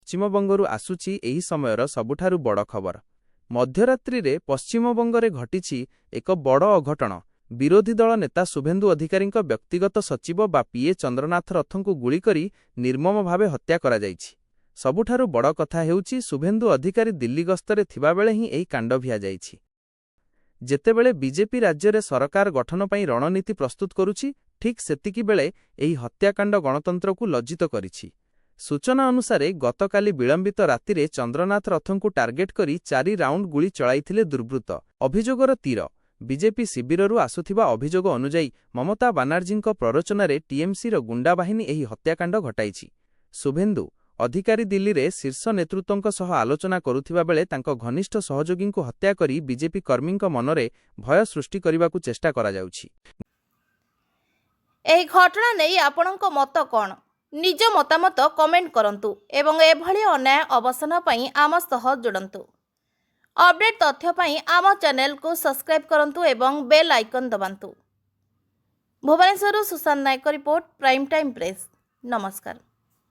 ପଶ୍ଚିମବଙ୍ଗରୁ ଆସୁଛି ଏହି ସମୟର ସବୁଠାରୁ ବଡ଼ ଖବର। ମଧ୍ୟରାତ୍ରିରେ ପଶ୍ଚିମବଙ୍ଗରେ ଘଟିଛି ଏକ ବଡ଼ ଅଘଟଣ। ବିରୋଧୀ ଦଳ ନେତା ଶୁଭେନ୍ଦୁ ଅଧିକାରୀଙ୍କ ବ୍ୟକ୍ତିଗତ ସଚିବ ବା ପିଏ ଚନ୍ଦ୍ରନାଥ ରଥଙ୍କୁ ଗୁଳି କରି ନିର୍ମମ ଭାବେ ହତ୍ୟା କରାଯାଇଛି। ସବୁଠାରୁ ବଡ଼ କଥା ହେଉଛି ଶୁଭେନ୍ଦୁ ଅଧିକାରୀ ଦିଲ୍ଲୀ ଗସ୍ତରେ ଥିବାବେଳେ ହିଁ ଏହି କାଣ୍ଡ ଭିଆଯାଇଛି। ଯେତେବେଳେ ବିଜେପି ରାଜ୍ୟରେ ସରକାର ଗଠନ ପାଇଁ ରଣନୀତି ପ୍ରସ୍ତୁତ କରୁଛି, ଠିକ୍ ସେତିକିବେଳେ ଏହି ହତ୍ୟାକାଣ୍ଡ ଗଣତନ୍ତ୍ରକୁ ଲଜ୍ଜିତ କରିଛି। ସୂଚନା ଅନୁସାରେ ଗତକାଲି ବିଳମ୍ବିତ ରାତିରେ ଚନ୍ଦ୍ରନାଥ ରଥଙ୍କୁ ଟାର୍ଗେଟ କରି 4 ରାଉଣ୍ଡ ଗୁଳି ଚଳାଇଥିଲେ ଦୁର୍ବୃତ୍ତ। ଅଭିଯୋଗର ତୀର ବିଜେପି ଶିବିରରୁ ଆସୁଥିବା ଅଭିଯୋଗ ଅନୁଯାୟୀ ମମତା ବାନାର୍ଜୀଙ୍କ ପ୍ରରୋଚନାରେ ଟିଏମ୍ସିର ଗୁଣ୍ଡା ବାହିନୀ ଏହି ହତ୍ୟାକାଣ୍ଡ ଘଟାଇଛି। ଶୁଭେନ୍ଦୁ ଅଧିକାରୀ ଦିଲ୍ଲୀରେ ଶୀର୍ଷ ନେତୃତ୍ୱଙ୍କ ସହ ଆଲୋଚନା କରୁଥିବା ବେଳେ ତାଙ୍କ ଘନିଷ୍ଠ ସହଯୋଗୀଙ୍କୁ ହତ୍ୟା କରି ବିଜେପି କର୍ମୀଙ୍କ ମନରେ ଭୟ ସୃଷ୍ଟି କରିବାକୁ ଚେଷ୍ଟା କରାଯାଉଛି। ଏହି ଘଟଣା ନେଇ ଆପଣଙ୍କ ମତ କ'ଣ? ନିଜ ମତାମତ କମେଣ୍ଟ କରନ୍ତୁ ଏବଂ ଏଭଳି ଅନ୍ୟାୟ ଅବସାନ ପାଇଁ ଆମ ସହ ଯୋଡ଼ନ୍ତୁ। ଅପଡେଟ୍ ତଥ୍ୟ ପାଇଁ ଆମ ଚ୍ୟାନେଲକୁ ସବସ୍କ୍ରାଇବ୍ କରନ୍ତୁ ଏବଂ ବେଲ୍ ଆଇକନ୍ ଦବାନ୍ତୁ। ଭୁବନେଶ୍ୱରରୁ Sushant Nayak report, prime time press. ନମସ୍କାର।